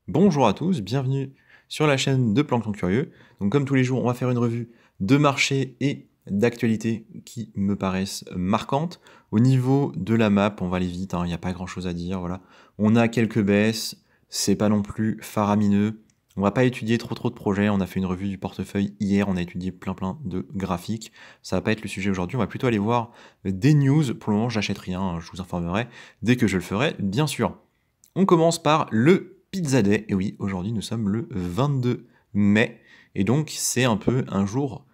Bonjour à tous, bienvenue sur la chaîne de Plancton Curieux. Donc comme tous les jours, on va faire une revue de marché et d'actualités qui me paraissent marquantes. Au niveau de la map, on va aller vite, il n'y a pas grand chose à dire. Voilà. On a quelques baisses, c'est pas non plus faramineux. On va pas étudier trop de projets, on a fait une revue du portefeuille hier, on a étudié plein de graphiques. Ça va pas être le sujet aujourd'hui, on va plutôt aller voir des news. Pour le moment, j'achète rien, je vous informerai dès que je le ferai, bien sûr. On commence par le Pizza Day. Et oui, aujourd'hui nous sommes le 22 mai. Et donc c'est un peu un jour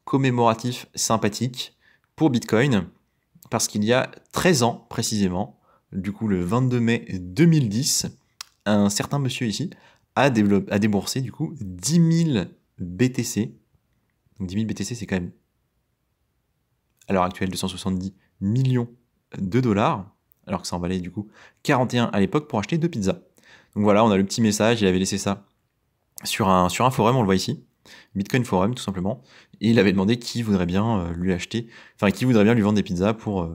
commémoratif sympathique pour Bitcoin. Parce qu'il y a 13 ans précisément, du coup le 22 mai 2010, un certain monsieur ici a déboursé du coup 10 000 BTC. Donc 10 000 BTC c'est quand même à l'heure actuelle 270 millions de dollars. Alors que ça en valait du coup 41 à l'époque pour acheter 2 pizzas. Donc voilà, on a le petit message, il avait laissé ça sur un forum, on le voit ici, Bitcoin Forum tout simplement, et il avait demandé qui voudrait bien lui acheter, enfin qui voudrait bien lui vendre des pizzas pour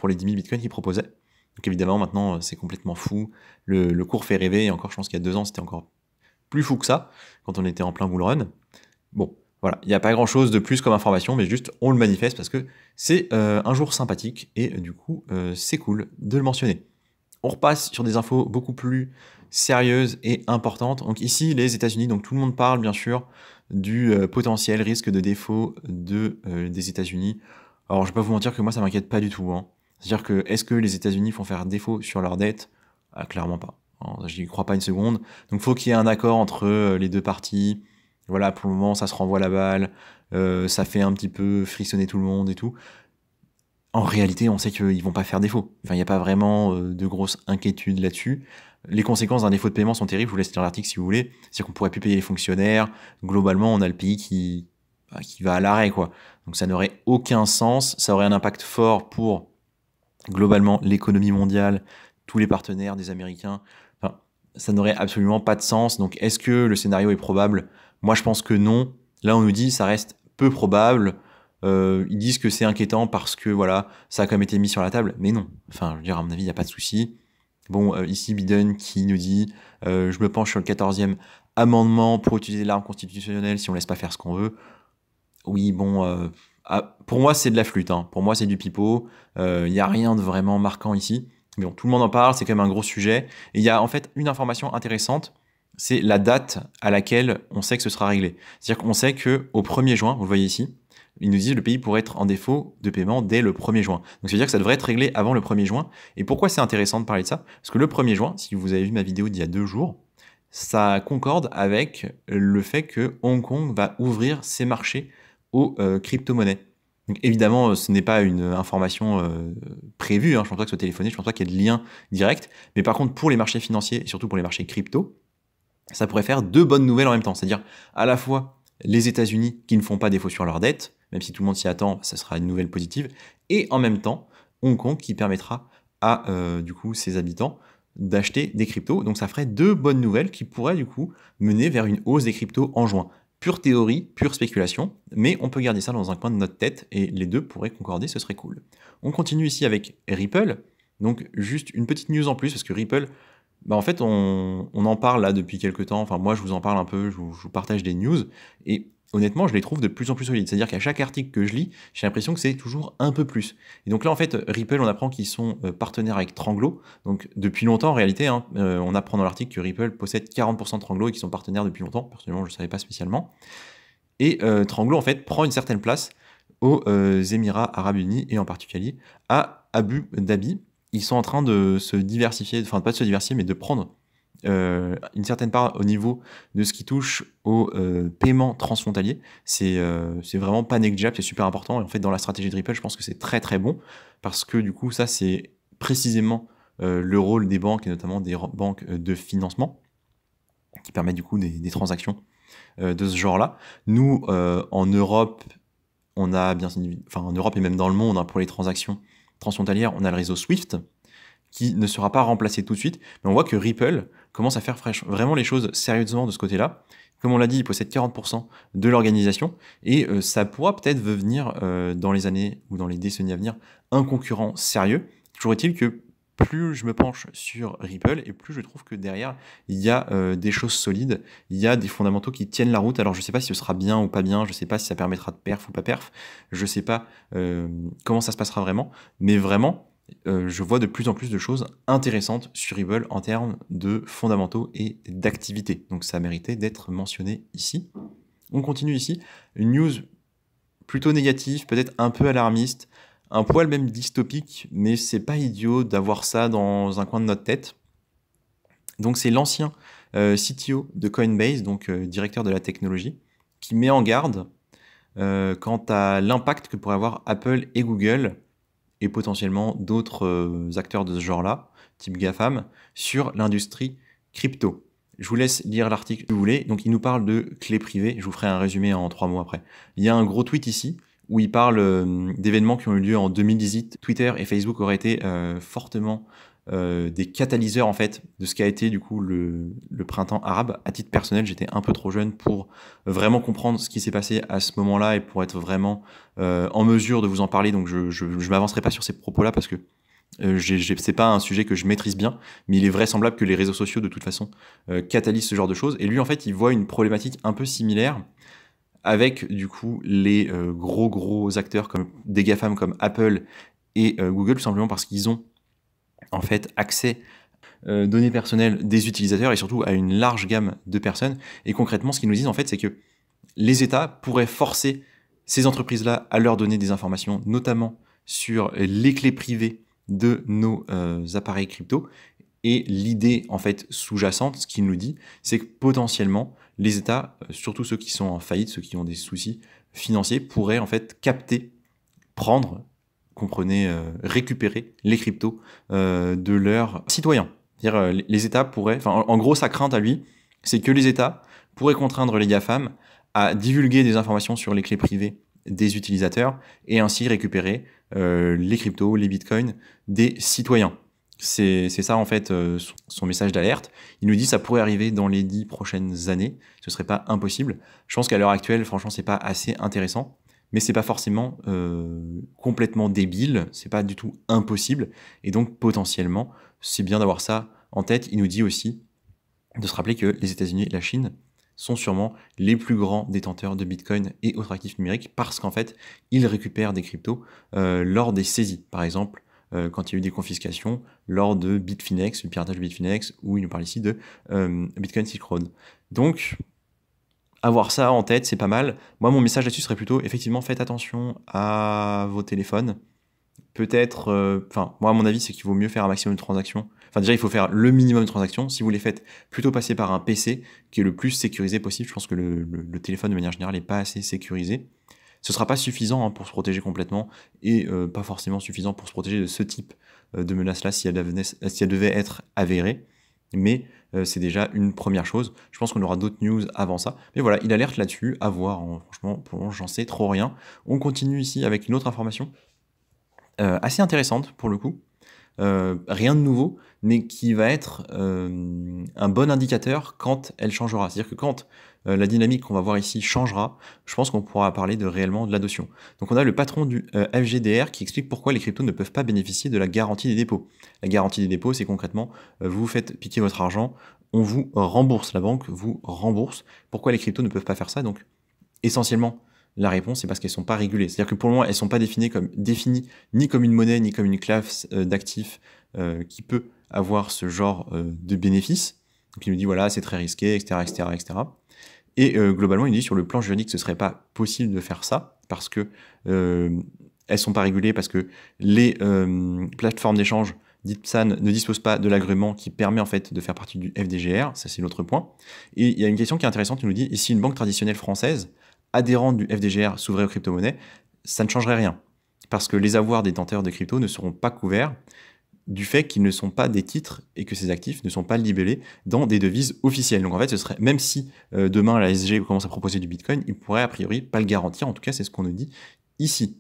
les 10 000 Bitcoins qu'il proposait. Donc évidemment maintenant c'est complètement fou, le cours fait rêver, et encore je pense qu'il y a 2 ans c'était encore plus fou que ça, quand on était en plein bull run. Bon, voilà, il n'y a pas grand chose de plus comme information, mais juste on le manifeste parce que c'est un jour sympathique, et du coup c'est cool de le mentionner. On repasse sur des infos beaucoup plus sérieuses et importantes. Donc ici, les États-Unis, donc tout le monde parle bien sûr du potentiel risque de défaut des États-Unis. Alors je vais pas vous mentir que moi ça m'inquiète pas du tout, hein. C'est-à-dire que est-ce que les États-Unis font faire défaut sur leur dette? Clairement pas. J'y crois pas une seconde. Donc faut qu'il y ait un accord entre les deux parties. Voilà, pour le moment ça se renvoie la balle, ça fait un petit peu frissonner tout le monde et tout. En réalité, on sait qu'ils vont pas faire défaut. Enfin, il n'y a pas vraiment de grosses inquiétudes là-dessus. Les conséquences d'un défaut de paiement sont terribles, je vous laisse lire l'article si vous voulez. C'est-à-dire qu'on pourrait plus payer les fonctionnaires. Globalement, on a le pays qui va à l'arrêt, quoi. Donc ça n'aurait aucun sens. Ça aurait un impact fort pour, globalement, l'économie mondiale, tous les partenaires des Américains. Enfin, ça n'aurait absolument pas de sens. Donc est-ce que le scénario est probable? Moi, je pense que non. Là, on nous dit ça reste peu probable. Ils disent que c'est inquiétant parce que voilà, ça a quand même été mis sur la table, mais non. Enfin, je veux dire, à mon avis, il n'y a pas de souci. Bon, ici Biden qui nous dit je me penche sur le 14e amendement pour utiliser l'arme constitutionnelle si on laisse pas faire ce qu'on veut. Oui, bon, pour moi c'est de la flûte, hein. Pour moi c'est du pipeau. Il n'y a rien de vraiment marquant ici. Mais bon, tout le monde en parle, c'est quand même un gros sujet. Et il y a en fait une information intéressante, c'est la date à laquelle on sait que ce sera réglé. C'est-à-dire qu'on sait qu'au 1er juin, vous le voyez ici, ils nous disent que le pays pourrait être en défaut de paiement dès le 1er juin. Donc ça veut dire que ça devrait être réglé avant le 1er juin. Et pourquoi c'est intéressant de parler de ça? Parce que le 1er juin, si vous avez vu ma vidéo d'il y a 2 jours, ça concorde avec le fait que Hong Kong va ouvrir ses marchés aux crypto-monnaies. Donc évidemment, ce n'est pas une information prévue, hein. Je pense pas que ce soit téléphoné, je pense pas qu'il y ait de lien direct. Mais par contre, pour les marchés financiers, et surtout pour les marchés crypto, ça pourrait faire 2 bonnes nouvelles en même temps. C'est-à-dire à la fois les États-Unis qui ne font pas défaut sur leur dette, même si tout le monde s'y attend, ça sera une nouvelle positive, et en même temps Hong Kong qui permettra à du coup ses habitants d'acheter des cryptos. Donc ça ferait 2 bonnes nouvelles qui pourraient du coup mener vers une hausse des cryptos en juin. Pure théorie, pure spéculation, mais on peut garder ça dans un coin de notre tête et les deux pourraient concorder, ce serait cool. On continue ici avec Ripple. Donc juste une petite news en plus parce que Ripple, en fait, on en parle là depuis quelques temps. Enfin, moi, je vous en parle un peu, je vous partage des news. Et honnêtement, je les trouve de plus en plus solides. C'est-à-dire qu'à chaque article que je lis, j'ai l'impression que c'est toujours un peu plus. Et donc là, en fait, Ripple, on apprend qu'ils sont partenaires avec Tranglo. Donc depuis longtemps, en réalité, hein, on apprend dans l'article que Ripple possède 40% de Tranglo et qu'ils sont partenaires depuis longtemps. Personnellement, je ne le savais pas spécialement. Et Tranglo, en fait, prend une certaine place aux Émirats Arabes Unis et en particulier à Abu Dhabi. Ils sont en train de se diversifier, enfin pas de se diversifier, mais de prendre une certaine part au niveau de ce qui touche au paiement transfrontalier. C'est vraiment pas négligeable, c'est super important. Et en fait, dans la stratégie de Ripple, je pense que c'est très bon parce que du coup, ça, c'est précisément le rôle des banques et notamment des banques de financement qui permettent du coup des transactions de ce genre-là. Nous, en Europe, on a bien, enfin en Europe et même dans le monde, hein, pour les transactions transfrontalières, on a le réseau Swift qui ne sera pas remplacé tout de suite, mais on voit que Ripple commence à faire vraiment les choses sérieusement de ce côté-là. Comme on l'a dit, il possède 40% de l'organisation, et ça pourra peut-être devenir, dans les années ou dans les décennies à venir, un concurrent sérieux. Toujours est-il que plus je me penche sur Ripple et plus je trouve que derrière, il y a des choses solides, il y a des fondamentaux qui tiennent la route. Alors je ne sais pas si ce sera bien ou pas bien, je ne sais pas si ça permettra de perf ou pas perf, je ne sais pas comment ça se passera vraiment, mais vraiment, je vois de plus en plus de choses intéressantes sur Ripple en termes de fondamentaux et d'activité. Donc ça méritait d'être mentionné ici. On continue ici, une news plutôt négative, peut-être un peu alarmiste, un poil même dystopique, mais c'est pas idiot d'avoir ça dans un coin de notre tête. Donc c'est l'ancien CTO de Coinbase, donc directeur de la technologie, qui met en garde quant à l'impact que pourraient avoir Apple et Google, et potentiellement d'autres acteurs de ce genre-là, type GAFAM, sur l'industrie crypto. Je vous laisse lire l'article si vous voulez. Donc il nous parle de clés privées, je vous ferai un résumé en 3 mots après. Il y a un gros tweet ici, où il parle d'événements qui ont eu lieu en 2018. Twitter et Facebook auraient été fortement des catalyseurs en fait de ce qu'a été du coup le printemps arabe. À titre personnel, j'étais un peu trop jeune pour vraiment comprendre ce qui s'est passé à ce moment-là et pour être vraiment en mesure de vous en parler. Donc je m'avancerai pas sur ces propos-là parce que c'est pas un sujet que je maîtrise bien, mais il est vraisemblable que les réseaux sociaux de toute façon catalysent ce genre de choses. Et lui en fait, il voit une problématique un peu similaire avec du coup les gros acteurs comme des GAFAM comme Apple et Google, tout simplement parce qu'ils ont en fait accès données personnelles des utilisateurs et surtout à une large gamme de personnes. Et concrètement, ce qu'ils nous disent en fait, c'est que les États pourraient forcer ces entreprises-là à leur donner des informations, notamment sur les clés privées de nos appareils crypto. Et l'idée en fait sous-jacente, ce qu'il nous dit, c'est que potentiellement les États, surtout ceux qui sont en faillite, ceux qui ont des soucis financiers, pourraient en fait capter, prendre, comprenez, récupérer les cryptos de leurs citoyens. C'est-à-dire les États pourraient, enfin en gros sa crainte à lui, c'est que les États pourraient contraindre les GAFAM à divulguer des informations sur les clés privées des utilisateurs et ainsi récupérer les cryptos, les bitcoins des citoyens. C'est ça en fait son message d'alerte. Il nous dit que ça pourrait arriver dans les 10 prochaines années. Ce serait pas impossible. Je pense qu'à l'heure actuelle, franchement, c'est pas assez intéressant, mais c'est pas forcément complètement débile. C'est pas du tout impossible. Et donc potentiellement, c'est bien d'avoir ça en tête. Il nous dit aussi de se rappeler que les États-Unis et la Chine sont sûrement les plus grands détenteurs de Bitcoin et autres actifs numériques parce qu'en fait, ils récupèrent des cryptos lors des saisies. Par exemple, quand il y a eu des confiscations lors de Bitfinex, le piratage de Bitfinex, où il nous parle ici de Bitcoin Silk Road. Donc, avoir ça en tête, c'est pas mal. Moi, mon message là-dessus serait plutôt, effectivement, faites attention à vos téléphones. Peut-être, moi, à mon avis, c'est qu'il vaut mieux faire un maximum de transactions. Enfin, déjà, il faut faire le minimum de transactions. Si vous les faites, plutôt passer par un PC qui est le plus sécurisé possible. Je pense que le téléphone, de manière générale, n'est pas assez sécurisé. Ce ne sera pas suffisant pour se protéger complètement et pas forcément suffisant pour se protéger de ce type de menace-là si elle devait être avérée. Mais c'est déjà une première chose. Je pense qu'on aura d'autres news avant ça. Mais voilà, il alerte là-dessus, à voir. Franchement, pour l'instant, j'en sais trop rien. On continue ici avec une autre information assez intéressante pour le coup. Rien de nouveau, mais qui va être un bon indicateur quand elle changera. C'est-à-dire que quand la dynamique qu'on va voir ici changera, je pense qu'on pourra parler réellement de l'adoption. Donc on a le patron du FGDR qui explique pourquoi les cryptos ne peuvent pas bénéficier de la garantie des dépôts. La garantie des dépôts, c'est concrètement, vous faites piquer votre argent, on vous rembourse, la banque vous rembourse. Pourquoi les cryptos ne peuvent pas faire ça? Donc essentiellement, la réponse, c'est parce qu'elles ne sont pas régulées. C'est-à-dire que pour le moment, elles ne sont pas définies ni comme une monnaie, ni comme une classe d'actifs qui peut avoir ce genre de bénéfices. Donc il nous dit, voilà, c'est très risqué, etc. Et globalement, il dit, sur le plan juridique, ce ne serait pas possible de faire ça, parce que elles ne sont pas régulées, parce que les plateformes d'échange dites PSAN ne disposent pas de l'agrément qui permet en fait de faire partie du FDGR. Ça, c'est l'autre point. Et il y a une question qui est intéressante, il nous dit, et si une banque traditionnelle française adhérente du FDGR s'ouvrait aux crypto-monnaies, ça ne changerait rien. Parce que les avoirs détenteurs de crypto ne seront pas couverts du fait qu'ils ne sont pas des titres et que ces actifs ne sont pas libellés dans des devises officielles. Donc en fait, ce serait, même si demain la SG commence à proposer du Bitcoin, ils pourraient a priori pas le garantir. En tout cas, c'est ce qu'on nous dit ici.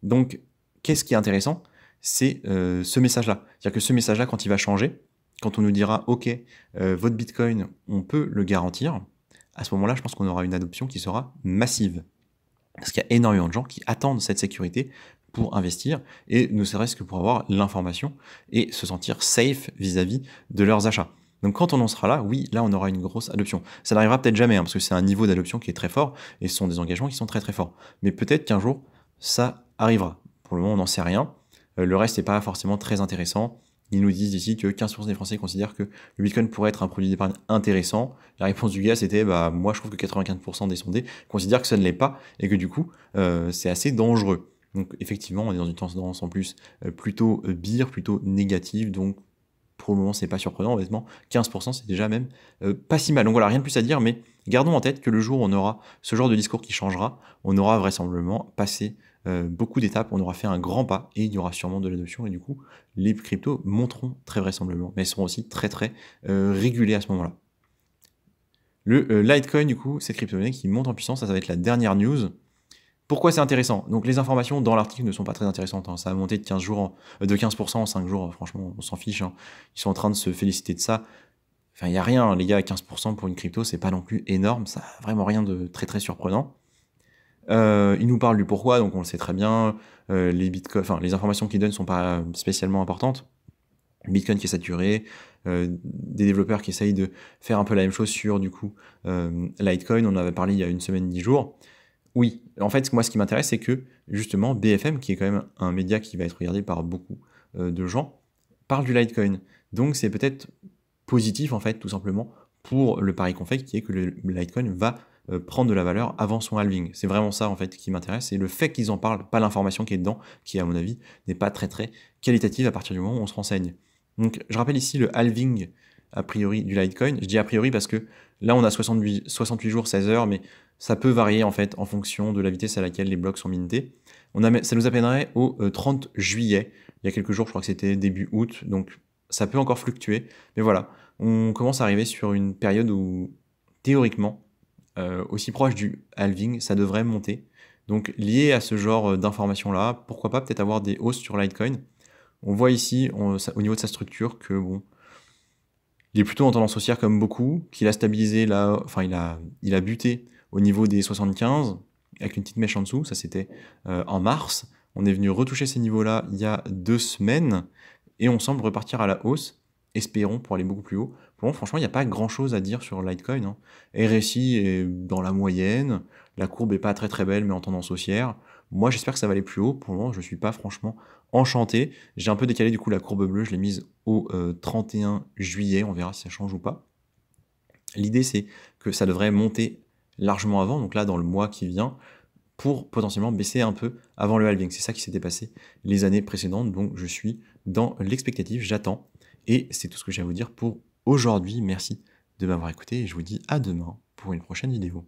Donc, qu'est-ce qui est intéressant? C'est ce message-là. C'est-à-dire que ce message-là, quand il va changer, quand on nous dira « Ok, votre Bitcoin, on peut le garantir », à ce moment-là, je pense qu'on aura une adoption qui sera massive. Parce qu'il y a énormément de gens qui attendent cette sécurité pour investir, et ne serait-ce que pour avoir l'information et se sentir safe vis-à-vis de leurs achats. Donc quand on en sera là, oui, là on aura une grosse adoption. Ça n'arrivera peut-être jamais, parce que c'est un niveau d'adoption qui est très fort, et ce sont des engagements qui sont très très forts. Mais peut-être qu'un jour, ça arrivera. Pour le moment, on n'en sait rien. Le reste n'est pas forcément très intéressant. Ils nous disent ici que 15% des Français considèrent que le Bitcoin pourrait être un produit d'épargne intéressant. La réponse du gars, c'était moi je trouve que 95% des sondés considèrent que ça ne l'est pas, et que du coup, c'est assez dangereux. Donc effectivement, on est dans une tendance en plus plutôt bear, plutôt négative, donc pour le moment, c'est pas surprenant, honnêtement. 15%, c'est déjà même pas si mal. Donc voilà, rien de plus à dire, mais gardons en tête que le jour où on aura ce genre de discours qui changera, on aura vraisemblablement passé beaucoup d'étapes, on aura fait un grand pas, et il y aura sûrement de l'adoption, et du coup, les cryptos monteront très vraisemblablement, mais elles seront aussi très très régulées à ce moment-là. Le Litecoin, du coup, cette crypto-monnaie qui monte en puissance, ça va être la dernière news. Pourquoi c'est intéressant? Donc les informations dans l'article ne sont pas très intéressantes, hein. Ça a monté de 15% en 5 jours, franchement, on s'en fiche, hein. Ils sont en train de se féliciter de ça. Enfin, il n'y a rien, les gars, 15% pour une crypto, c'est pas non plus énorme, ça n'a vraiment rien de très très surprenant. Il nous parle du pourquoi, donc on le sait très bien. Les informations qu'il donne ne sont pas spécialement importantes. Bitcoin qui est saturé, des développeurs qui essayent de faire un peu la même chose sur, du coup, Litecoin, on en avait parlé il y a une semaine, 10 jours. Oui, en fait, moi, ce qui m'intéresse, c'est que, justement, BFM, qui est quand même un média qui va être regardé par beaucoup de gens, parle du Litecoin. Donc, c'est peut-être positif, en fait, tout simplement, pour le pari qu'on fait, qui est que le Litecoin va prendre de la valeur avant son halving. C'est vraiment ça, en fait, qui m'intéresse. C'est le fait qu'ils en parlent, pas l'information qui est dedans, qui, à mon avis, n'est pas très, très qualitative à partir du moment où on se renseigne. Donc, je rappelle ici le halving, a priori, du Litecoin. Je dis a priori parce que là, on a 68 jours, 16 heures, mais ça peut varier en fait en fonction de la vitesse à laquelle les blocs sont mintés. Ça nous amènerait au 30 juillet. Il y a quelques jours, je crois que c'était début août, donc ça peut encore fluctuer. Mais voilà, on commence à arriver sur une période où, théoriquement, aussi proche du halving, ça devrait monter. Donc lié à ce genre d'informations-là, pourquoi pas peut-être avoir des hausses sur Litecoin. On voit ici, au niveau de sa structure, que bon, il est plutôt en tendance haussière comme beaucoup, qu'il a stabilisé là, enfin il a buté au niveau des 75, avec une petite mèche en dessous, ça c'était en mars. On est venu retoucher ces niveaux-là il y a 2 semaines, et on semble repartir à la hausse, espérons, pour aller beaucoup plus haut. Pour moi, franchement, il n'y a pas grand-chose à dire sur Litecoin, hein. RSI est dans la moyenne, la courbe est pas très très belle, mais en tendance haussière. Moi, j'espère que ça va aller plus haut. Pour le moment, je ne suis pas franchement enchanté. J'ai un peu décalé du coup la courbe bleue, je l'ai mise au 31 juillet, on verra si ça change ou pas. L'idée, c'est que ça devrait monter largement avant, donc là, dans le mois qui vient, pour potentiellement baisser un peu avant le halving. C'est ça qui s'était passé les années précédentes, donc je suis dans l'expectative, j'attends. Et c'est tout ce que j'ai à vous dire pour aujourd'hui. Merci de m'avoir écouté, et je vous dis à demain pour une prochaine vidéo.